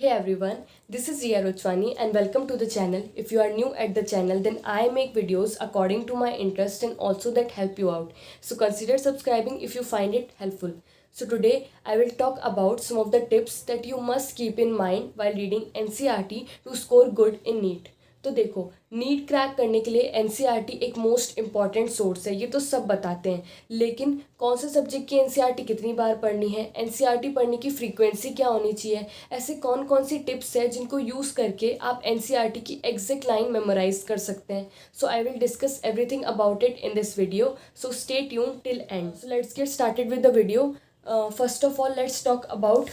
Hey everyone, this is Ria Rochwani and welcome to the channel. If you are new at the channel, then I make videos according to my interest and also that help you out. So consider subscribing if you find it helpful. So today I will talk about some of the tips that you must keep in mind while reading NCERT to score good in NEET. तो देखो, NEET crack करने के लिए NCERT एक most important source है, ये तो सब बताते हैं। लेकिन कौन से सब्जेक्ट की एनसीईआरटी कितनी बार पढ़नी है, एनसीईआरटी पढ़ने की फ्रीक्वेंसी क्या होनी चाहिए, ऐसे कौन कौन सी टिप्स है जिनको यूज़ करके आप एनसीईआरटी की एग्जैक्ट लाइन मेमोराइज कर सकते हैं। So I will discuss everything about it in this video, so stay tune till end. So let's get started with the video. First of all let's talk about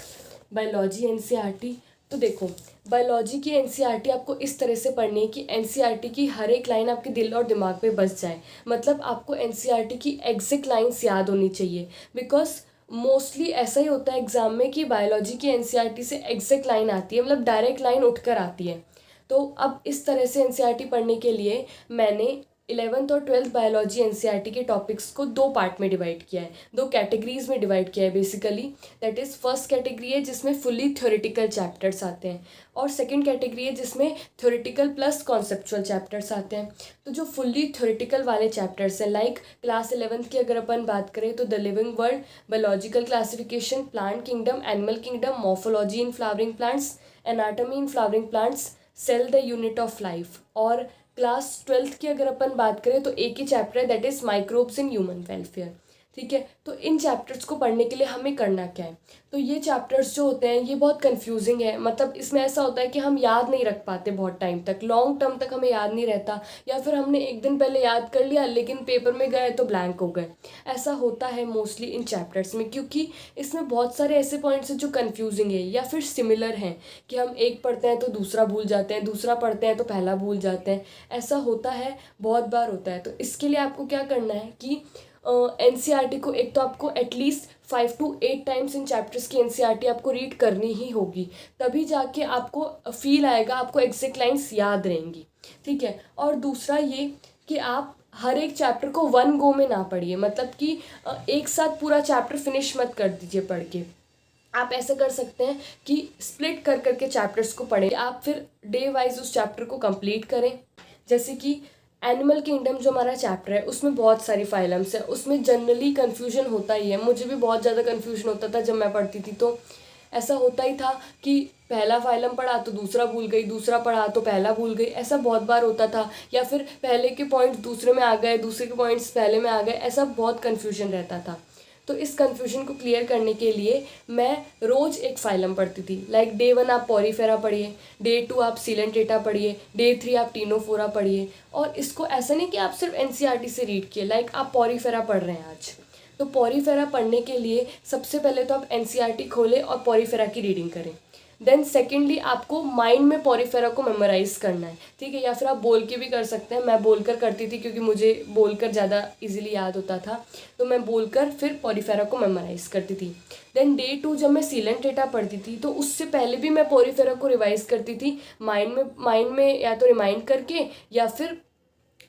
biology NCERT. तो देखो, biology की NCERT आपको इस तरह से पढ़नी है कि एनसीईआरटी की हर एक लाइन आपके दिल और दिमाग में बस जाए। मतलब आपको एनसीईआरटी की एग्जैक्ट लाइन्स याद होनी चाहिए, बिकॉज मोस्टली ऐसा ही होता है एग्जाम में कि बायोलॉजी की एनसीईआरटी से एग्जैक्ट लाइन आती है, मतलब डायरेक्ट लाइन उठकर आती है। तो अब इस तरह से एनसीईआरटी पढ़ने के लिए मैंने 11th और 12th बायोलॉजी एनसीईआरटी के टॉपिक्स को दो पार्ट में डिवाइड किया है, दो कैटेगरीज में डिवाइड किया है basically. That is first category है जिसमें फुल्ली थ्योरेटिकल चैप्टर्स आते हैं, और सेकंड कैटेगरी है जिसमें थ्योरेटिकल प्लस कॉन्सेप्चुअल चैप्टर्स आते हैं। तो जो फुल्ली थ्योरेटिकल वाले चैप्टर्स हैं, लाइक क्लास 11th की अगर अपन बात करें तो the living world, biological classification, plant kingdom, animal kingdom, morphology in flowering plants, anatomy in flowering plants, cell the unit of life. और क्लास 12th की अगर अपन बात करें तो एक ही चैप्टर है, that is microbes in human welfare. ठीक है, तो इन चैप्टर्स को पढ़ने के लिए हमें करना क्या है। तो ये चैप्टर्स जो होते हैं ये बहुत कंफ्यूजिंग है, मतलब इसमें ऐसा होता है कि हम याद नहीं रख पाते बहुत टाइम तक, लॉन्ग टर्म तक हमें याद नहीं रहता, या फिर हमने एक दिन पहले याद कर लिया लेकिन पेपर में गए तो ब्लैंक हो गए। ऐसा होता है मोस्टली इन चैप्टर्स में, क्योंकि इसमें बहुत सारे ऐसे पॉइंट्स हैं जो कन्फ्यूजिंग है या फिर सिमिलर हैं, कि हम एक पढ़ते हैं तो दूसरा भूल जाते हैं, दूसरा पढ़ते हैं तो पहला भूल जाते हैं। ऐसा होता है, बहुत बार होता है। तो इसके लिए आपको क्या करना है कि एनसीईआरटी को एक तो आपको at least 5 to 8 times in chapters की एनसीईआरटी आपको रीड करनी ही होगी, तभी जाके आपको फील आएगा, आपको एग्जैक्ट लाइन्स याद रहेंगी। ठीक है, और दूसरा ये कि आप हर एक चैप्टर को वन गो में ना पढ़िए, मतलब कि एक साथ पूरा चैप्टर फिनिश मत कर दीजिए पढ़ के। आप ऐसा कर सकते हैं कि स्प्लिट कर करके चैप्टर्स को पढ़ें, आप फिर डे वाइज उस चैप्टर को कंप्लीट करें। जैसे कि एनिमल किंगडम जो हमारा चैप्टर है उसमें बहुत सारी फाइलम्स है, उसमें जनरली कन्फ्यूजन होता ही है, मुझे भी बहुत ज़्यादा कन्फ्यूजन होता था जब मैं पढ़ती थी। तो ऐसा होता ही था कि पहला फाइलम पढ़ा तो दूसरा भूल गई, दूसरा पढ़ा तो पहला भूल गई, ऐसा बहुत बार होता था। या फिर पहले के पॉइंट्स दूसरे में आ गए, दूसरे के पॉइंट्स पहले में आ गए, ऐसा बहुत कन्फ्यूजन रहता था। तो इस कन्फ्यूजन को क्लियर करने के लिए मैं रोज़ एक फाइलम पढ़ती थी। लाइक डे 1 आप पॉरीफेरा पढ़िए, डे 2 आप सीलेंटेटा पढ़िए, डे 3 आप टीनोफोरा पढ़िए। और इसको ऐसा नहीं कि आप सिर्फ एनसीईआरटी से रीड किए, लाइक आप पॉरीफेरा पढ़ रहे हैं आज, तो पॉरीफेरा पढ़ने के लिए सबसे पहले तो आप एनसीईआरटी खोलें और पॉरीफेरा की रीडिंग करें। देन सेकेंडली आपको माइंड में पॉरीफेरा को मेमोराइज करना है। ठीक है, या फिर आप बोल के भी कर सकते हैं, मैं बोलकर करती थी क्योंकि मुझे बोलकर ज़्यादा इजीली याद होता था, तो मैं बोलकर फिर पॉरीफेरा को मेमोराइज करती थी। देन डे 2 जब मैं सीलेंटेटा पढ़ती थी तो उससे पहले भी मैं पॉरीफेरा को रिवाइज करती थी, माइंड में या तो रिमाइंड करके या फिर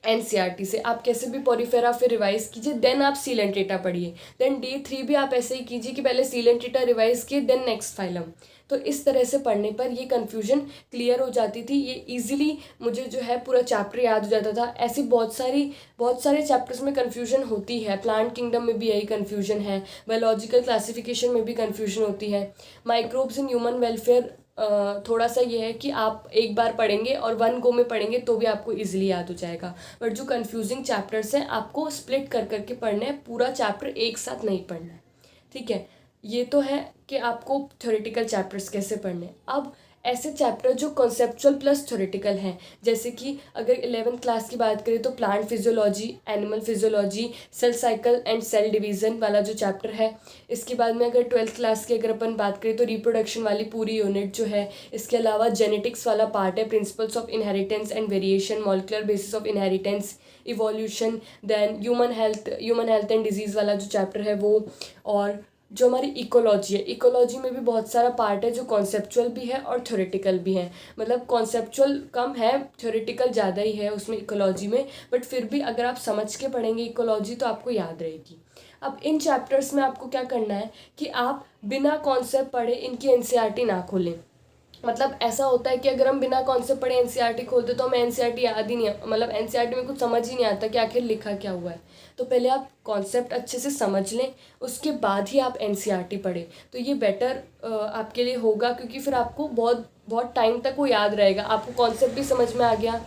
एनसीईआरटी से। आप कैसे भी पॉरीफेरा फिर रिवाइज कीजिए, देन आप सीलेंटेटा पढ़िए। देन डे 3 भी आप ऐसे ही कीजिए कि पहले सीलेंटेटा रिवाइज किए देन नेक्स्ट फाइलम। तो इस तरह से पढ़ने पर ये कन्फ्यूजन क्लियर हो जाती थी, ये इजीली मुझे जो है पूरा चैप्टर याद हो जाता था। ऐसी बहुत सारे चैप्टर्स में कन्फ्यूजन होती है, प्लांट किंगडम में भी यही कन्फ्यूजन है, बायोलॉजिकल क्लासिफिकेशन में भी कन्फ्यूजन होती है, माइक्रोब्स इन ह्यूमन वेलफेयर थोड़ा सा ये है कि आप एक बार पढ़ेंगे और वन गो में पढ़ेंगे तो भी आपको इजीली याद हो जाएगा। बट जो कंफ्यूजिंग चैप्टर्स हैं आपको स्प्लिट कर करके पढ़ना है, पूरा चैप्टर एक साथ नहीं पढ़ना है। ठीक है, ये तो है कि आपको थ्योरेटिकल चैप्टर्स कैसे पढ़ने हैं। अब ऐसे चैप्टर जो कॉन्सेप्चुअल प्लस थ्योरेटिकल हैं, जैसे कि अगर 11th क्लास की बात करें तो plant physiology, animal physiology, cell cycle and cell division वाला जो चैप्टर है। इसके बाद में अगर 12th क्लास की अगर अपन बात करें तो रिप्रोडक्शन वाली पूरी यूनिट जो है। इसके अलावा जेनेटिक्स वाला पार्ट है, principles of inheritance and variation, molecular basis of inheritance, evolution. Then human health and disease वाला जो चैप्टर है वो। और जो हमारी इकोलॉजी है, इकोलॉजी में भी बहुत सारा पार्ट है जो कॉन्सेप्चुअल भी है और थ्योरेटिकल भी है। मतलब कॉन्सेप्चुअल कम है, थ्योरेटिकल ज़्यादा ही है उसमें इकोलॉजी में, बट फिर भी अगर आप समझ के पढ़ेंगे इकोलॉजी तो आपको याद रहेगी। अब इन चैप्टर्स में आपको क्या करना है कि आप बिना कॉन्सेप्ट पढ़े इनकी एनसीईआरटी ना खोलें। मतलब ऐसा होता है कि अगर हम बिना कॉन्सेप्ट पढ़े एनसीईआरटी खोलते तो हमें एनसीईआरटी याद ही नहीं, मतलब एनसीईआरटी में कुछ समझ ही नहीं आता कि आखिर लिखा क्या हुआ है। तो पहले आप कॉन्सेप्ट अच्छे से समझ लें, उसके बाद ही आप एनसीईआरटी पढ़ें, तो ये बेटर आपके लिए होगा, क्योंकि फिर आपको बहुत बहुत टाइम तक वो याद रहेगा, आपको कॉन्सेप्ट भी समझ में आ गया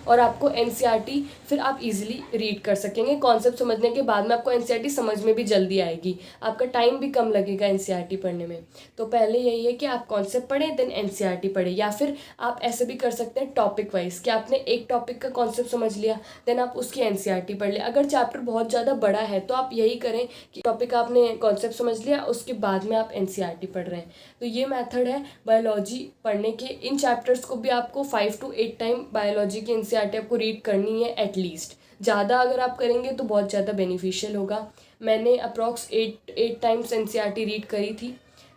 और आपको एनसीईआरटी फिर आप इजीली रीड कर सकेंगे। कॉन्सेप्ट समझने के बाद में आपको एनसीईआरटी समझ में भी जल्दी आएगी, आपका टाइम भी कम लगेगा एनसीईआरटी पढ़ने में। तो पहले यही है कि आप कॉन्सेप्ट पढ़ें देन एनसीईआरटी पढ़ें, या फिर आप ऐसे भी कर सकते हैं टॉपिक वाइज कि आपने एक टॉपिक का कॉन्सेप्ट समझ लिया देन आप उसकी एनसीईआरटी पढ़ लें। अगर चैप्टर बहुत ज़्यादा बड़ा है तो आप यही करें कि टॉपिक आपने कॉन्सेप्ट समझ लिया, उसके बाद में आप एनसीईआरटी पढ़ रहे हैं। तो ये मेथड है बायोलॉजी पढ़ने के। इन चैप्टर्स को भी आपको 5 to 8 टाइम बायोलॉजी की एनसीईआरटी आपको रीड करनी है एटलीस्ट। ज़्यादा अगर आप करेंगे तो बहुत ज़्यादा बेनिफिशियल होगा। मैंने अप्रॉक्स 8 टाइम्स एनसीईआरटी रीड करी थी।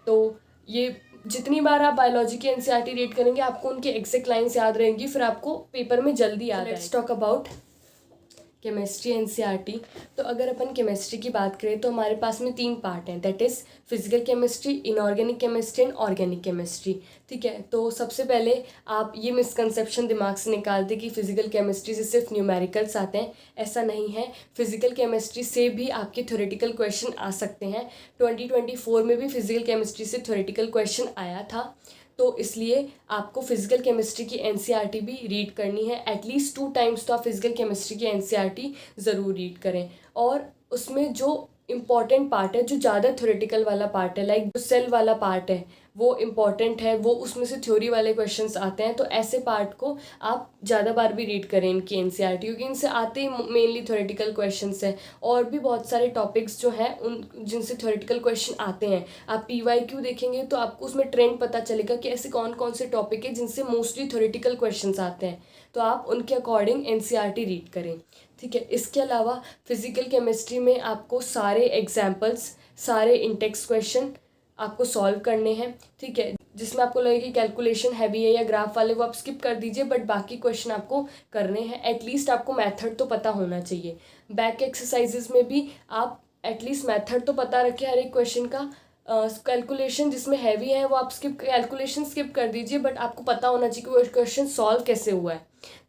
तो ये जितनी बार आप बायोलॉजी की एनसीईआरटी रीड करेंगे आपको उनके एग्जैक्ट लाइन्स याद रहेंगी, फिर आपको पेपर में जल्दी याद आएगा। Let's talk about chemistry NCERT. तो अगर अपन केमिस्ट्री की बात करें तो हमारे पास में 3 पार्ट हैं, that is physical chemistry, inorganic chemistry and organic chemistry. ठीक है, तो सबसे पहले आप ये मिसकंसेप्शन दिमाग से निकाल दें कि फिजिकल केमिस्ट्री से सिर्फ न्यूमेरिकल्स आते हैं। ऐसा नहीं है, फिजिकल केमिस्ट्री से भी आपके थ्योरेटिकल क्वेश्चन आ सकते हैं। 2024 में भी फिजिकल केमिस्ट्री से थ्योरेटिकल क्वेश्चन आया था, तो इसलिए आपको फिजिकल केमिस्ट्री की एनसीईआरटी भी रीड करनी है। एटलीस्ट 2 टाइम्स तो आप फिजिकल केमिस्ट्री की एनसीईआरटी ज़रूर रीड करें। और उसमें जो इम्पॉर्टेंट पार्ट है, जो ज़्यादा थ्योरेटिकल वाला पार्ट है, लाइक जो सेल वाला पार्ट है वो इम्पॉर्टेंट है, वो उसमें से थ्योरी वाले क्वेश्चंस आते हैं, तो ऐसे पार्ट को आप ज़्यादा बार भी रीड करें इनकी एनसीईआरटी, क्योंकि इनसे आते ही मेनली थ्योरेटिकल क्वेश्चंस हैं। और भी बहुत सारे टॉपिक्स जो हैं उन जिनसे थ्योरेटिकल क्वेश्चन आते हैं, आप पीवाईक्यू देखेंगे तो आपको उसमें ट्रेंड पता चलेगा कि ऐसे कौन कौन से टॉपिक है जिनसे मोस्टली थ्योरेटिकल क्वेश्चंस आते हैं, तो आप उनके अकॉर्डिंग एनसीईआरटी रीड करें। ठीक है, इसके अलावा फिजिकल केमिस्ट्री में आपको सारे एग्जाम्पल्स, सारे इंटेक्स क्वेश्चन आपको सॉल्व करने हैं। ठीक है, जिसमें आपको लगे कि कैलकुलेशन हैवी है या ग्राफ वाले, वो आप स्किप कर दीजिए, बट बाकी क्वेश्चन आपको करने हैं। एटलीस्ट आपको मेथड तो पता होना चाहिए। बैक एक्सरसाइजेज में भी आप एटलीस्ट मेथड तो पता रखें हर एक क्वेश्चन का। कैलकुलेशन जिसमें हैवी है वो आप कैलकुलेशन स्किप कर दीजिए, बट आपको पता होना चाहिए कि वो क्वेश्चन सॉल्व कैसे हुआ है।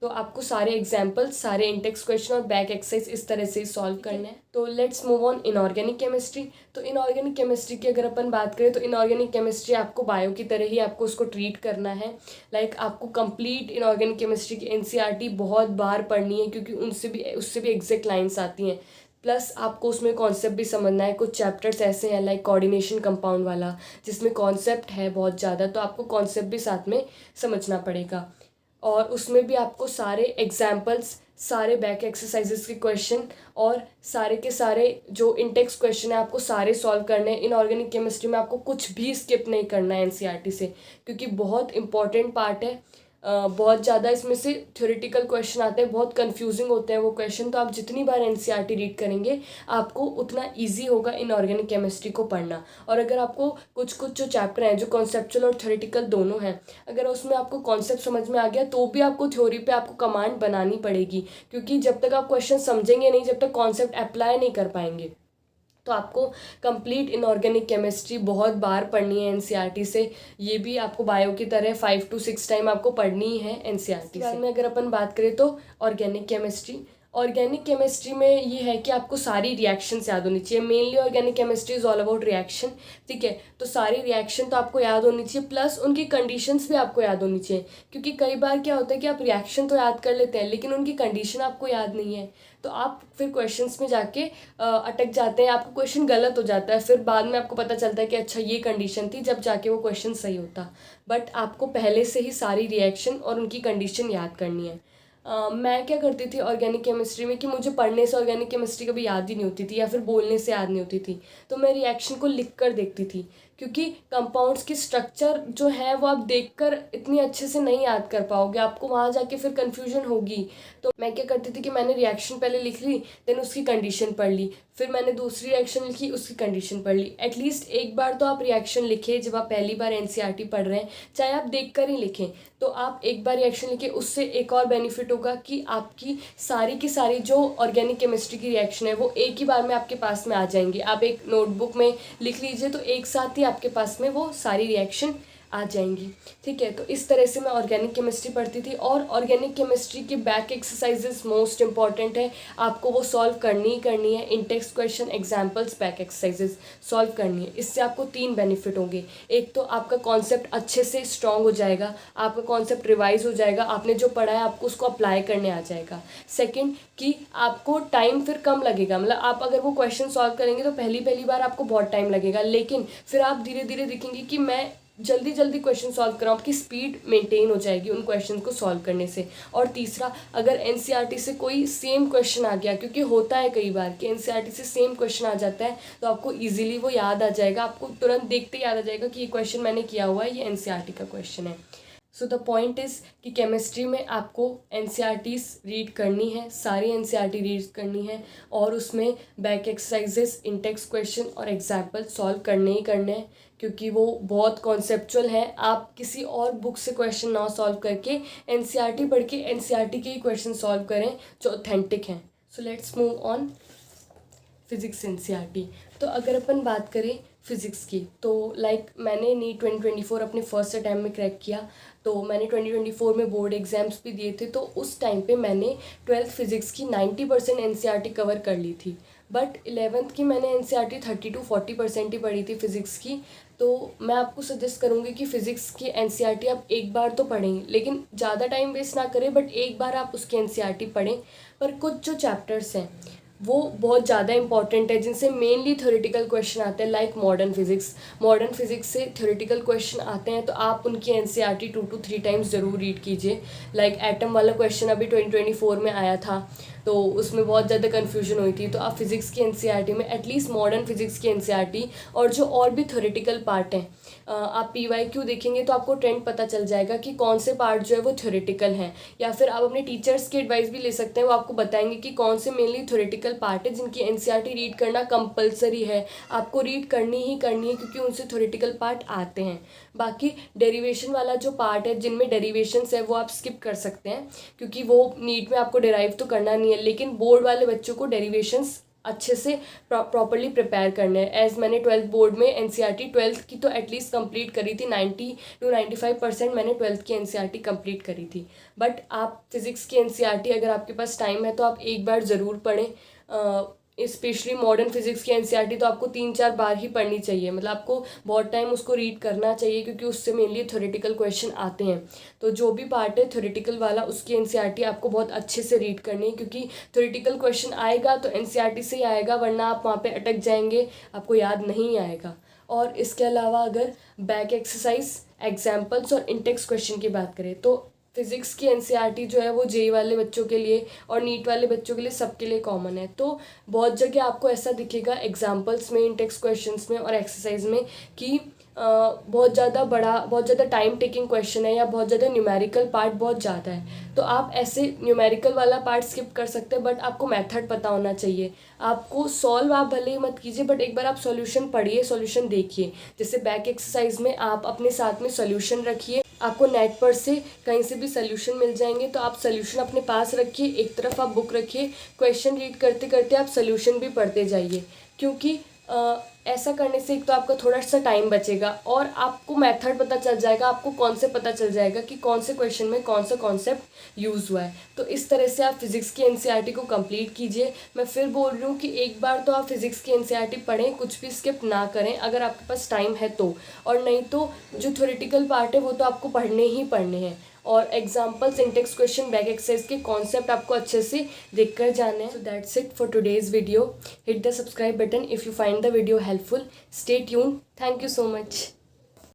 तो आपको सारे एग्जाम्पल्स, सारे इंटेक्स क्वेश्चन और बैक एक्सरसाइज इस तरह से सॉल्व करना है। तो let's move on inorganic chemistry. तो इनऑर्गेनिक केमिस्ट्री की अगर अपन बात करें तो इनऑर्गेनिक केमिस्ट्री आपको बायो की तरह ही आपको उसको ट्रीट करना है। लाइक आपको कंप्लीट इनऑर्गेनिक केमिस्ट्री की एनसीईआरटी बहुत बार पढ़नी है, क्योंकि उससे भी एग्जैक्ट लाइन्स आती हैं। प्लस आपको उसमें कॉन्सेप्ट भी समझना है। कुछ चैप्टर्स ऐसे हैं लाइक कोऑर्डिनेशन कंपाउंड वाला, जिसमें कॉन्सेप्ट है बहुत ज़्यादा, तो आपको कॉन्सेप्ट भी साथ में समझना पड़ेगा। और उसमें भी आपको सारे एग्जाम्पल्स, सारे बैक एक्सरसाइजेस के क्वेश्चन और सारे के सारे जो इंटेक्स क्वेश्चन है आपको सारे सॉल्व करने हैं। इनऑर्गेनिक केमिस्ट्री में आपको कुछ भी स्किप नहीं करना है एनसीईआरटी से, क्योंकि बहुत इंपॉर्टेंट पार्ट है। बहुत ज़्यादा इसमें से थ्योरेटिकल क्वेश्चन आते हैं, बहुत कंफ्यूजिंग होते हैं वो क्वेश्चन, तो आप जितनी बार एनसीईआरटी रीड करेंगे आपको उतना इजी होगा इनऑर्गेनिक केमिस्ट्री को पढ़ना। और अगर आपको कुछ कुछ जो चैप्टर हैं जो कॉन्सेप्चुअल और थ्योरेटिकल दोनों हैं, अगर उसमें आपको कॉन्सेप्ट समझ में आ गया तो भी आपको थ्योरी पे आपको कमांड बनानी पड़ेगी, क्योंकि जब तक आप क्वेश्चन समझेंगे नहीं, जब तक कॉन्सेप्ट अप्लाई नहीं कर पाएंगे, तो आपको कंप्लीट इनऑर्गेनिक केमिस्ट्री बहुत बार पढ़नी है एनसीईआरटी से। ये भी आपको बायो की तरह 5 to 6 टाइम आपको पढ़नी ही है एनसीईआरटी से। में अगर अपन बात करें तो ऑर्गेनिक केमिस्ट्री में ये है कि आपको सारी रिएक्शंस याद होनी चाहिए। Mainly organic chemistry is all about reaction. ठीक है, तो सारी रिएक्शन तो आपको याद होनी चाहिए, प्लस उनकी कंडीशंस भी आपको याद होनी चाहिए, क्योंकि कई बार क्या होता है कि आप रिएक्शन तो याद कर लेते हैं लेकिन उनकी कंडीशन आपको याद नहीं है, तो आप फिर क्वेश्चंस में जाके अटक जाते हैं, आपका क्वेश्चन गलत हो जाता है, फिर बाद में आपको पता चलता है कि अच्छा ये कंडीशन थी, जब जाके वो क्वेश्चन सही होता। बट आपको पहले से ही सारी रिएक्शन और उनकी कंडीशन याद करनी है। मैं क्या करती थी ऑर्गेनिक केमिस्ट्री में कि मुझे पढ़ने से ऑर्गेनिक केमिस्ट्री कभी याद ही नहीं होती थी या फिर बोलने से याद नहीं होती थी, तो मैं रिएक्शन को लिख कर देखती थी, क्योंकि कंपाउंड्स की स्ट्रक्चर जो है वो आप देखकर इतनी अच्छे से नहीं याद कर पाओगे, आपको वहाँ जाके फिर कन्फ्यूजन होगी। तो मैं क्या करती थी कि मैंने रिएक्शन पहले लिख ली, देन उसकी कंडीशन पढ़ ली, फिर मैंने दूसरी रिएक्शन लिखी, उसकी कंडीशन पढ़ ली। एटलीस्ट एक बार तो आप रिएक्शन लिखें जब आप पहली बार एनसीईआरटी पढ़ रहे हैं, चाहे आप देख कर ही लिखें, तो आप एक बार रिएक्शन लिखें, उससे एक और बेनिफिट होगा कि आपकी सारी की सारी जो ऑर्गेनिक केमिस्ट्री की रिएक्शन है वो एक ही बार में आपके पास में आ जाएंगी। आप एक नोटबुक में लिख लीजिए तो एक साथ ही आपके पास में वो सारी रिएक्शन आ जाएंगी। ठीक है, तो इस तरह से मैं ऑर्गेनिक केमिस्ट्री पढ़ती थी। और ऑर्गेनिक केमिस्ट्री के बैक एक्सरसाइजेस मोस्ट इंपॉर्टेंट है, आपको वो सॉल्व करनी ही करनी है। In text question, examples, back exercises solve करनी है। इससे आपको 3 बेनिफिट होंगे। एक तो आपका कॉन्सेप्ट अच्छे से स्ट्रॉन्ग हो जाएगा, आपका कॉन्सेप्ट रिवाइज हो जाएगा, आपने जो पढ़ा है आपको उसको अप्लाई करने आ जाएगा। सेकेंड कि आपको टाइम फिर कम लगेगा, मतलब आप अगर वो क्वेश्चन सॉल्व करेंगे तो पहली बार आपको बहुत टाइम लगेगा, लेकिन फिर आप धीरे धीरे देखेंगे कि मैं जल्दी जल्दी क्वेश्चन सॉल्व कराऊँ, आपकी स्पीड मेंटेन हो जाएगी उन क्वेश्चन को सॉल्व करने से। और तीसरा, अगर एनसीईआरटी से कोई सेम क्वेश्चन आ गया, क्योंकि होता है कई बार कि एनसीईआरटी से सेम क्वेश्चन आ जाता है, तो आपको इजीली वो याद आ जाएगा, आपको तुरंत देखते याद आ जाएगा कि ये क्वेश्चन मैंने किया हुआ है, ये एनसीईआरटी का क्वेश्चन है। सो द पॉइंट इज़ कि केमिस्ट्री में आपको एनसीईआरटीज़ रीड करनी है, सारी एनसीईआरटी रीड करनी है, और उसमें बैक एक्सरसाइजेस, इन टेक्स्ट क्वेश्चन और एग्जाम्पल सॉल्व करने ही करने हैं, क्योंकि वो बहुत कॉन्सेप्चुअल है। आप किसी और बुक से क्वेश्चन ना सॉल्व करके एनसीईआरटी पढ़ के एनसीईआरटी के ही क्वेश्चन सॉल्व करें जो ऑथेंटिक हैं। So let's move on physics NCERT. तो अगर अपन बात करें फिज़िक्स की, तो मैंने नीट 2024 अपने फर्स्ट अटैम्प्ट में क्रैक किया, तो मैंने 2024 में बोर्ड एग्ज़ाम्स भी दिए थे, तो उस टाइम पे मैंने 12th फिज़िक्स की 90% एनसीईआरटी कवर कर ली थी। बट 11th की मैंने एनसीईआरटी 30-40% ही पढ़ी थी फिज़िक्स की। तो मैं आपको सजेस्ट करूँगी कि फ़िज़िक्स की एनसीईआरटी आप एक बार तो पढ़ें, लेकिन ज़्यादा टाइम वेस्ट ना करें, बट एक बार आप उसकी एनसीईआरटी पढ़ें। पर कुछ जो चैप्टर्स हैं वो बहुत ज़्यादा इंपॉर्टेंट है, जिनसे मेनली थ्योरेटिकल क्वेश्चन आते हैं, लाइक मॉडर्न फिजिक्स से थ्योरेटिकल क्वेश्चन आते हैं, तो आप उनकी एनसीईआरटी 2 to 3 टाइम्स ज़रूर रीड कीजिए। लाइक एटम वाला क्वेश्चन अभी 2024 में आया था, तो उसमें बहुत ज़्यादा कन्फ्यूजन हुई थी, तो आप फिज़िक्स की एनसीईआरटी में एटलीस्ट मॉडर्न फिजिक्स की एनसीईआरटी और जो और भी थ्योरेटिकल पार्ट हैं, आप पीवाईक्यू देखेंगे तो आपको ट्रेंड पता चल जाएगा कि कौन से पार्ट जो है वो थ्योरेटिकल हैं, या फिर आप अपने टीचर्स की एडवाइस भी ले सकते हैं, वो आपको बताएंगे कि कौन से मेनली थ्योरेटिकल पार्ट है जिनकी एनसीईआरटी रीड करना कंपलसरी है, आपको रीड करनी ही करनी है, क्योंकि उनसे थ्योरेटिकल पार्ट आते हैं। बाकी डेरिवेशन वाला जो पार्ट है, जिनमें डेरिवेशंस है, वो आप स्किप कर सकते हैं, क्योंकि वो नीट में आपको डेराइव तो करना नहीं है, लेकिन बोर्ड वाले बच्चों को डेरिवेशंस अच्छे से प्रॉपर्ली प्रिपेयर करने हैं। एज़ मैंने 12th बोर्ड में एनसीईआरटी 12th की तो एटलीस्ट कंप्लीट करी थी, 90-95% मैंने 12th की एनसीईआरटी कंप्लीट करी थी। बट आप फिज़िक्स की एनसीईआरटी अगर आपके पास टाइम है तो आप एक बार ज़रूर पढ़ें। स्पेशली मॉडर्न फिजिक्स की एनसीईआरटी तो आपको 3-4 बार ही पढ़नी चाहिए, मतलब आपको बहुत टाइम उसको रीड करना चाहिए, क्योंकि उससे मेनली थ्योरेटिकल क्वेश्चन आते हैं। तो जो भी पार्ट है थ्योरेटिकल वाला, उसकी एनसीईआरटी आपको बहुत अच्छे से रीड करनी है, क्योंकि थ्योरेटिकल क्वेश्चन आएगा तो एनसीईआरटी से ही आएगा, वरना आप वहाँ पे अटक जाएंगे, आपको याद नहीं आएगा। और इसके अलावा अगर बैक एक्सरसाइज, एग्जाम्पल्स और इंटेक्स क्वेश्चन की बात करें, तो फिज़िक्स की एनसीईआरटी जो है वो जेई वाले बच्चों के लिए और नीट वाले बच्चों के लिए, सबके लिए कॉमन है। तो बहुत जगह आपको ऐसा दिखेगा एग्जाम्पल्स में, इंटेक्स क्वेश्चंस में और एक्सरसाइज में कि बहुत ज़्यादा टाइम टेकिंग क्वेश्चन है, या बहुत ज़्यादा न्यूमेरिकल पार्ट बहुत ज़्यादा है, तो आप ऐसे न्यूमेरिकल वाला पार्ट स्किप कर सकते हैं, बट आपको मेथड पता होना चाहिए। आपको सॉल्व आप भले ही मत कीजिए, बट एक बार आप सॉल्यूशन पढ़िए, सॉल्यूशन देखिए। जैसे बैक एक्सरसाइज में आप अपने साथ में सॉल्यूशन रखिए, आपको नेट पर से कहीं से भी सॉल्यूशन मिल जाएंगे, तो आप सॉल्यूशन अपने पास रखिए, एक तरफ आप बुक रखिए, क्वेश्चन रीड करते करते आप सॉल्यूशन भी पढ़ते जाइए, क्योंकि ऐसा करने से एक तो आपका थोड़ा सा टाइम बचेगा, और आपको मेथड पता चल जाएगा, आपको कॉन्सेप्ट पता चल जाएगा कि कौन से क्वेश्चन में कौन सा कॉन्सेप्ट यूज़ हुआ है। तो इस तरह से आप फिज़िक्स की एनसीईआरटी को कंप्लीट कीजिए। मैं फिर बोल रही हूँ कि एक बार तो आप फिज़िक्स की एनसीईआरटी पढ़ें, कुछ भी स्किप ना करें अगर आपके पास टाइम है तो, और नहीं तो जो थ्योरेटिकल पार्ट है वो तो आपको पढ़ने ही पढ़ने हैं, और examples, Intex question, back exercise के कॉन्सेप्ट आपको अच्छे से देख कर जाने हैं। So that's it for today's video. Hit the subscribe button if you find the video helpful. Stay tuned. Thank you so much.